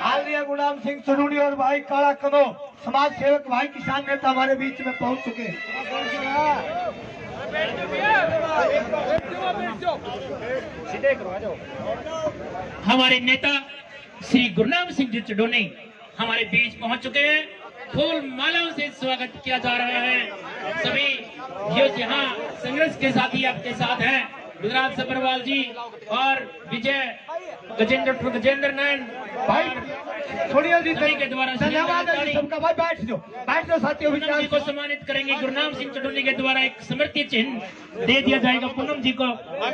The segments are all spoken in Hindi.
आलिया गुलाम सिंह चुनूनी और भाई काला कनो समाज सेवक भाई किसान नेता हमारे बीच में पहुंच चुके हैं। हमारे नेता श्री गुरनाम सिंह जी चुडोनी हमारे बीच पहुंच चुके हैं। फूल मालाओं से स्वागत किया जा रहा है। सभी जो यहाँ संघर्ष के साथी आपके साथ हैं, गुजरात सब्रवाल जी और विजय गजेंद्र नयन भाई सोनिया जी के द्वारा धन्यवाद है सबका। भाई बैठ जाओ साथियों। पूनम जी को सम्मानित करेंगे। गुरनाम सिंह चुडोनी के द्वारा एक स्मृति चिन्ह दे दिया जाएगा पूनम जी को,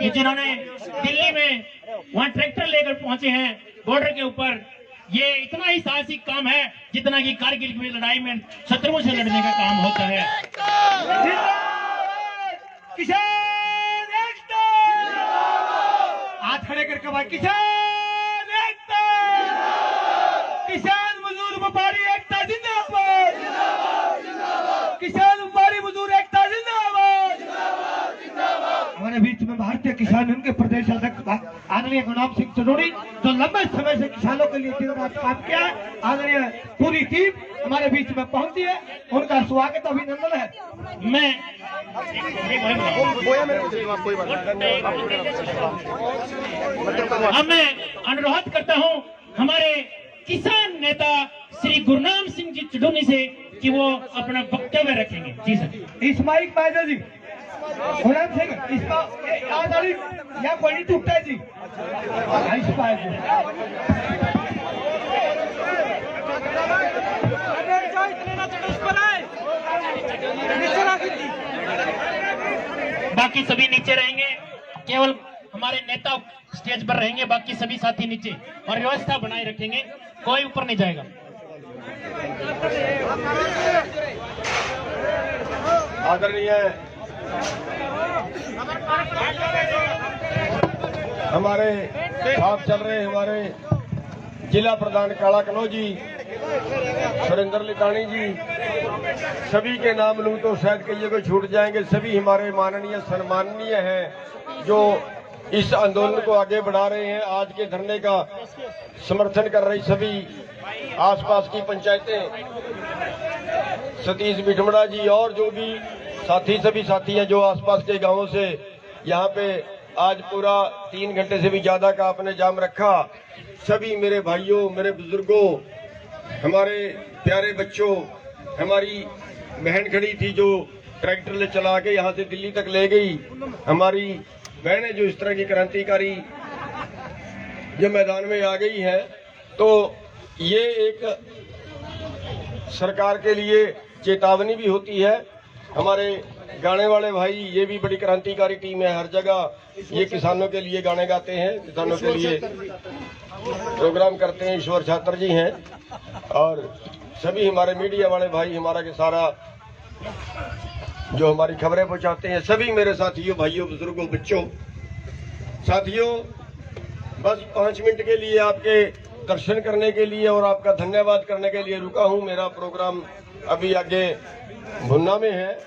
जिन्होंने दिल्ली में वहाँ ट्रैक्टर लेकर पहुंचे हैं बॉर्डर के ऊपर। ये इतना ही साहसिक काम है जितना कि कारगिल की लड़ाई में शत्रुओं से लड़ने का काम होता है। किसान एकता, हाथ खड़े करके भाई किसान एकता, किसान मजदूर व्यापारी एकता जिंदाबाद, किसान व्यापारी मजदूर एकता जिंदाबाद। हमारे बीच में भारतीय किसान यूनियन के प्रदेश अध्यक्ष आदरणीय गुरनाम सिंह चुडोनी, जो लंबे समय से किसानों के लिए दिन रात काम किया है। आदरणीय पूरी टीम हमारे बीच में पहुंची है, उनका स्वागत अभिनंदन है। मैं अनुरोध करता हूं हमारे किसान नेता श्री गुरनाम सिंह जी चुडोनी से कि वो अपना वक्तव्य रखेंगे। जी सर। इस्माइल पायदा जी, गुरनाम सिंह इसका या बड़ी टूटता है जी। बाकी सभी नीचे रहेंगे, केवल हमारे नेता स्टेज पर रहेंगे, बाकी सभी साथी नीचे, और व्यवस्था बनाए रखेंगे, कोई ऊपर नहीं जाएगा। आदरणीय हमारे साथ चल रहे हमारे जिला प्रधान काला कनो जी, सुरेंद्र लिकानी जी, सभी के नाम लूं तो शायद कई को छूट जाएंगे। सभी हमारे माननीय सम्माननीय हैं जो इस आंदोलन को आगे बढ़ा रहे हैं। आज के धरने का समर्थन कर रही सभी आसपास की पंचायतें, सतीश बिठमड़ा जी और जो भी साथी सभी साथी हैं जो आसपास के गांवों से यहाँ पे आज पूरा 3 घंटे से भी ज्यादा का आपने जाम रखा। सभी मेरे भाइयों, मेरे बुजुर्गों, हमारे प्यारे बच्चों, हमारी बहन खड़ी थी जो ट्रैक्टर ले चला के यहाँ से दिल्ली तक ले गई, हमारी बहनें जो इस तरह की क्रांतिकारी जो मैदान में आ गई है, तो ये एक सरकार के लिए चेतावनी भी होती है। हमारे गाने वाले भाई, ये भी बड़ी क्रांतिकारी टीम है, हर जगह ये किसानों के लिए गाने गाते हैं, किसानों के लिए प्रोग्राम करते हैं। ईश्वर छात्र जी हैं और सभी हमारे मीडिया वाले भाई, हमारा के सारा जो हमारी खबरें पहुंचाते हैं, सभी मेरे साथियों, भाइयों, बुजुर्गों, बच्चों, साथियों, बस 5 मिनट के लिए आपके दर्शन करने के लिए और आपका धन्यवाद करने के लिए रुका हूं। मेरा प्रोग्राम अभी आगे भुन्ना में है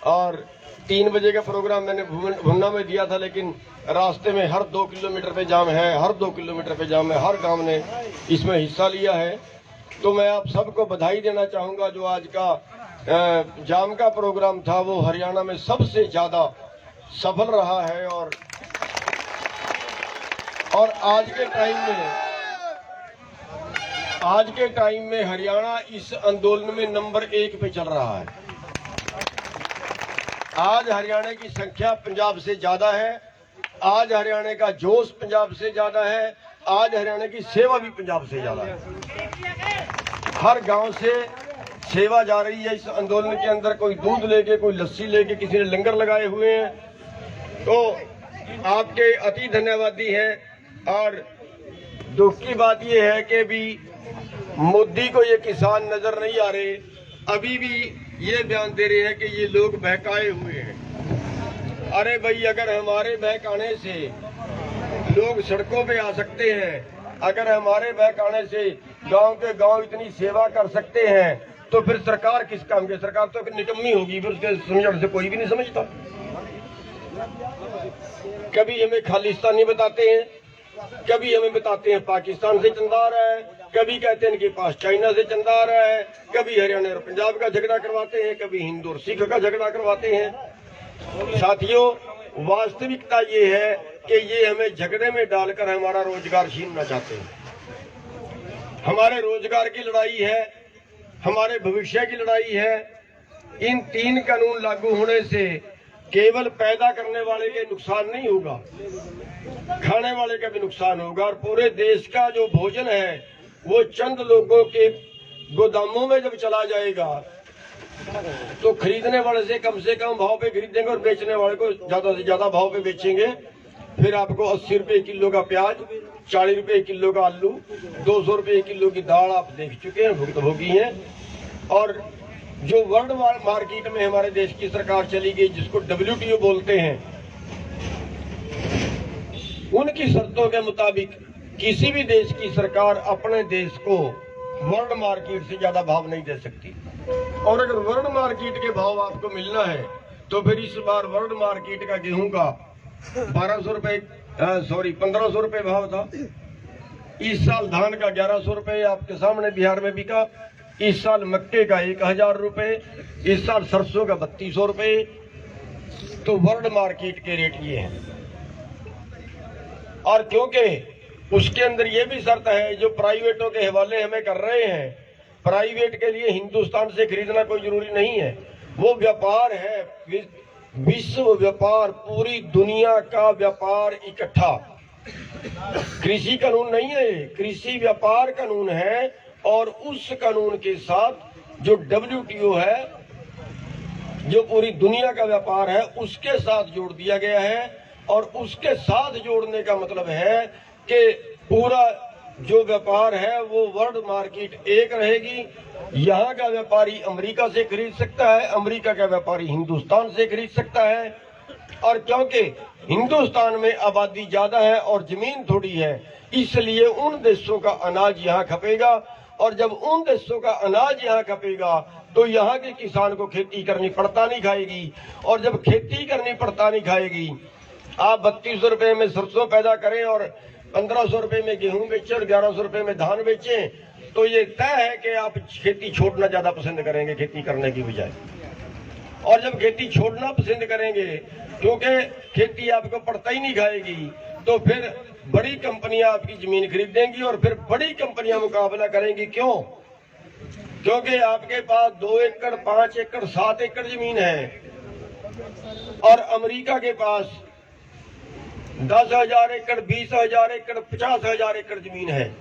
और 3 बजे का प्रोग्राम मैंने भुन्ना में दिया था, लेकिन रास्ते में हर 2 किलोमीटर पे जाम है, हर 2 किलोमीटर पे जाम है, हर गांव ने इसमें हिस्सा लिया है। तो मैं आप सबको बधाई देना चाहूंगा। जो आज का जाम का प्रोग्राम था वो हरियाणा में सबसे ज्यादा सफल रहा है और आज के टाइम में हरियाणा इस आंदोलन में नंबर 1 पे चल रहा है। आज हरियाणा की संख्या पंजाब से ज्यादा है, आज हरियाणा का जोश पंजाब से ज्यादा है, आज हरियाणा की सेवा भी पंजाब से ज्यादा है। हर गांव से सेवा जा रही है इस आंदोलन के अंदर। कोई दूध लेके, कोई लस्सी लेके, किसी ने लंगर लगाए हुए हैं। तो आपके अति धन्यवादी हैं। और दुख की बात यह है कि भी मोदी को ये किसान नजर नहीं आ रहे, अभी भी ये बयान दे रहे हैं कि ये लोग बहकाए हुए हैं। अरे भाई, अगर हमारे बहकाने से लोग सड़कों पे आ सकते हैं, अगर हमारे बहकाने से गांव के गांव इतनी सेवा कर सकते हैं, तो फिर सरकार किस काम की? सरकार तो निकम्मी होगी, फिर उसके समझने से कोई भी नहीं समझता। कभी हमें खालिस्तानी बताते हैं, कभी हमें बताते हैं पाकिस्तान से चंदा आ रहा है, कभी कहते हैं इनके पास चाइना से चंदा आ रहा है, कभी हरियाणा और पंजाब का झगड़ा करवाते हैं, कभी हिंदू और सिख का झगड़ा करवाते हैं। साथियों, वास्तविकता ये है कि ये हमें झगड़े में डालकर हमारा रोजगार छीनना चाहते हैं। हमारे रोजगार की लड़ाई है, हमारे भविष्य की लड़ाई है। इन 3 कानून लागू होने से केवल पैदा करने वाले के नुकसान नहीं होगा, खाने वाले का भी नुकसान होगा, और पूरे देश का जो भोजन है वो चंद लोगों के गोदामों में जब चला जाएगा तो खरीदने वाले से कम भाव पे खरीदेंगे और बेचने वाले को ज्यादा से ज्यादा भाव पे बेचेंगे। फिर आपको 80 रुपए किलो का प्याज, 40 रुपए किलो का आलू, 200 रुपए किलो की दाल आप देख चुके हैं, भुगतभोगी हैं। और जो वर्ल्ड मार्केट में हमारे देश की सरकार चली गई, जिसको WTO बोलते हैं, उनकी शर्तों के मुताबिक किसी भी देश की सरकार अपने देश को वर्ल्ड मार्केट से ज्यादा भाव नहीं दे सकती। और अगर वर्ल्ड मार्केट के भाव आपको मिलना है तो फिर इस बार वर्ल्ड मार्केट का गेहूं का 1500 रुपए भाव था। इस साल धान का 1100 रुपए आपके सामने बिहार में बिका। इस साल मक्के का 1000 रुपए, इस साल सरसों का 3200 रुपए। तो वर्ल्ड मार्केट के रेट ये हैं। और क्योंकि उसके अंदर ये भी शर्त है, जो प्राइवेटों के हवाले हमें कर रहे हैं, प्राइवेट के लिए हिंदुस्तान से खरीदना कोई जरूरी नहीं है, वो व्यापार है, विश्व व्यापार, पूरी दुनिया का व्यापार इकट्ठा। कृषि कानून नहीं है, कृषि व्यापार कानून है। और उस कानून के साथ जो WTO है, जो पूरी दुनिया का व्यापार है, उसके साथ जोड़ दिया गया है। और उसके साथ जोड़ने का मतलब है कि पूरा जो व्यापार है वो वर्ल्ड मार्केट एक रहेगी। यहाँ का व्यापारी अमेरिका से खरीद सकता है, अमेरिका का व्यापारी हिंदुस्तान से खरीद सकता है। और क्योंकि हिंदुस्तान में आबादी ज्यादा है और जमीन थोड़ी है, इसलिए उन देशों का अनाज यहाँ खपेगा। और जब उन देशों का अनाज यहाँ खपेगा तो यहाँ के किसान को खेती करनी पड़ता नहीं खाएगी। और जब खेती करनी पड़ता नहीं खाएगी, आप 3200 रुपए में सरसों पैदा करें और 1500 रुपए में गेहूं बेचें और 1100 रुपए में धान बेचें, तो ये तय है कि आप खेती छोड़ना ज्यादा पसंद करेंगे खेती करने की बजाय। और जब खेती छोड़ना पसंद करेंगे, क्योंकि खेती आपको पड़ता ही नहीं खाएगी, तो फिर बड़ी कंपनियां आपकी जमीन खरीदेंगी और फिर बड़ी कंपनियां मुकाबला करेंगी। क्यों? क्योंकि आपके पास 2 एकड़, 5 एकड़, 7 एकड़ जमीन है और अमेरिका के पास 10,000 एकड़, 20,000 एकड़, 50,000 एकड़ जमीन है।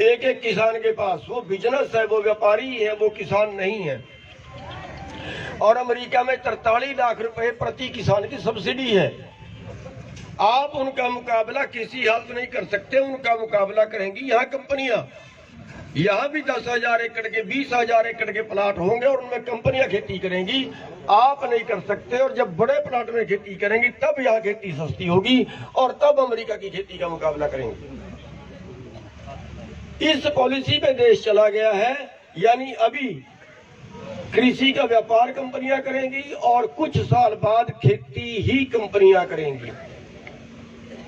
एक एक किसान के पास। वो बिजनेस है, वो व्यापारी है, वो किसान नहीं है। और अमेरिका में 43 लाख रुपए प्रति किसान की सब्सिडी है। आप उनका मुकाबला किसी हालत नहीं कर सकते। उनका मुकाबला करेंगी यहाँ कंपनियां। यहाँ भी 10,000 एकड़ के, 20,000 एकड़ के प्लाट होंगे और उनमें कंपनियां खेती करेंगी। आप नहीं कर सकते। और जब बड़े प्लाट में खेती करेंगी तब यहाँ खेती सस्ती होगी और तब अमेरिका की खेती का मुकाबला करेंगे। इस पॉलिसी पे देश चला गया है। यानी अभी कृषि का व्यापार कंपनियां करेंगी और कुछ साल बाद खेती ही कंपनियां करेंगी।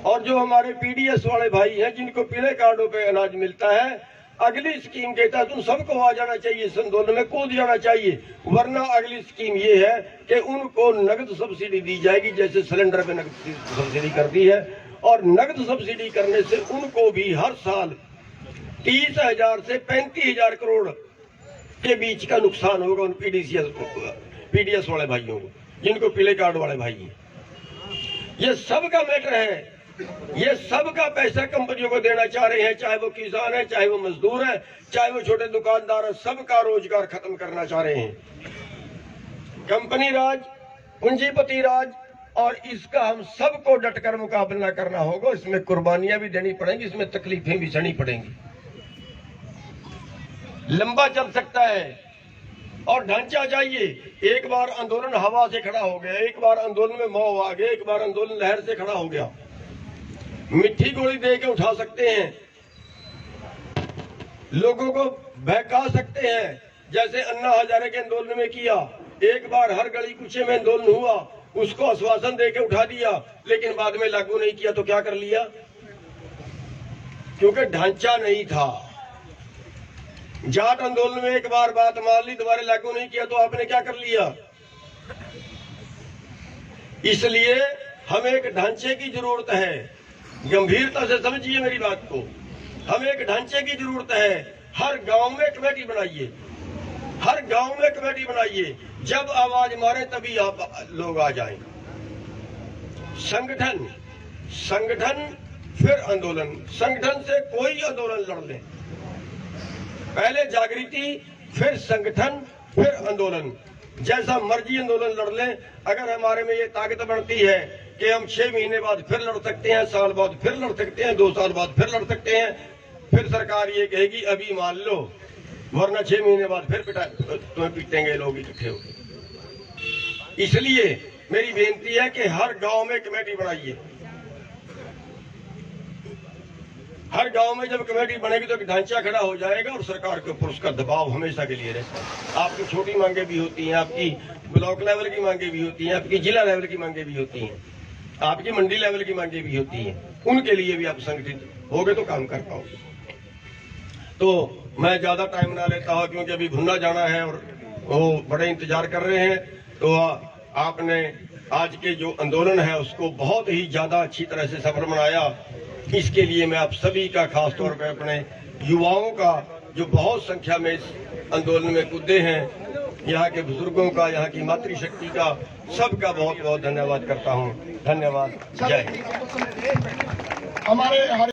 और जो हमारे PDS वाले भाई हैं, जिनको पीले कार्डों पे अनाज मिलता है, अगली स्कीम के तहत उन सबको आ जाना चाहिए, इस आंदोलन में कूद जाना चाहिए। वरना अगली स्कीम ये है कि उनको नगद सब्सिडी दी जाएगी, जैसे सिलेंडर पे नगद सब्सिडी कर दी है। और नगद सब्सिडी करने से उनको भी हर साल 30,000 से 35,000 करोड़ के बीच का नुकसान होगा उन PDS वाले भाइयों को, जिनको पीले कार्ड वाले भाई हैं। ये सबका मैटर है। ये सबका पैसा कंपनियों को देना चाह रहे हैं, चाहे वो किसान है, चाहे वो मजदूर है, चाहे वो छोटे दुकानदार है। सबका रोजगार खत्म करना चाह रहे हैं। कंपनी राज, पूंजीपति राज, और इसका हम सबको डटकर मुकाबला करना होगा। इसमें कुर्बानियां भी देनी पड़ेंगी, इसमें तकलीफें भी सहनी पड़ेंगी। लंबा चल सकता है और ढांचा चाहिए। एक बार आंदोलन हवा से खड़ा हो गया, एक बार आंदोलन में मौत आ गया, एक बार आंदोलन लहर से खड़ा हो गया। मिट्टी गोली दे के उठा सकते हैं, लोगों को बहका सकते हैं, जैसे अन्ना हजारे के आंदोलन में किया। एक बार हर गली कुचे में आंदोलन हुआ, उसको आश्वासन दे के उठा दिया, लेकिन बाद में लागू नहीं किया तो क्या कर लिया? क्योंकि ढांचा नहीं था। जाट आंदोलन में एक बार बात मान ली, दोबारा लागू नहीं किया तो आपने क्या कर लिया। इसलिए हमें एक ढांचे की जरूरत है, गंभीरता से समझिए मेरी बात को। हमें एक ढांचे की जरूरत है। हर गांव में कमेटी बनाइए, हर गांव में कमेटी बनाइए। जब आवाज मारे तभी आप लोग आ जाएं। संगठन, संगठन फिर आंदोलन, संगठन से कोई आंदोलन लड़ ले। पहले जागृति, फिर संगठन, फिर आंदोलन। जैसा मर्जी आंदोलन लड़ लें। अगर हमारे में ये ताकत बढ़ती है कि हम 6 महीने बाद फिर लड़ सकते हैं, साल बाद फिर लड़ सकते हैं, 2 साल बाद फिर लड़ सकते हैं, फिर सरकार ये कहेगी अभी मान लो, वरना 6 महीने बाद फिर तुम्हें पीटेंगे लोग इकट्ठे होकर। इसलिए मेरी बेनती है कि हर गांव में कमेटी बनाइए। हर गांव में जब कमेटी बनेगी तो एक ढांचा खड़ा हो जाएगा और सरकार के ऊपर उसका दबाव हमेशा के लिए रहता है। आपकी छोटी मांगे भी होती हैं, आपकी ब्लॉक लेवल की मांगे भी होती हैं, आपकी जिला लेवल की मांगे भी होती हैं, आपकी मंडी लेवल की मांगे भी होती हैं। उनके लिए भी आप संगठित होगे तो काम कर पाओगे। तो मैं ज्यादा टाइम ना लेता हूं क्योंकि अभी भुन्ना जाना है और वो बड़े इंतजार कर रहे हैं। तो आपने आज के जो आंदोलन है उसको बहुत ही ज्यादा अच्छी तरह से सफल बनाया। इसके लिए मैं आप सभी का, खास तौर पर अपने युवाओं का जो बहुत संख्या में इस आंदोलन में कूदे हैं, यहाँ के बुजुर्गों का, यहाँ की मातृशक्ति का, सबका बहुत बहुत धन्यवाद करता हूँ। धन्यवाद। जय हिंद। हमारे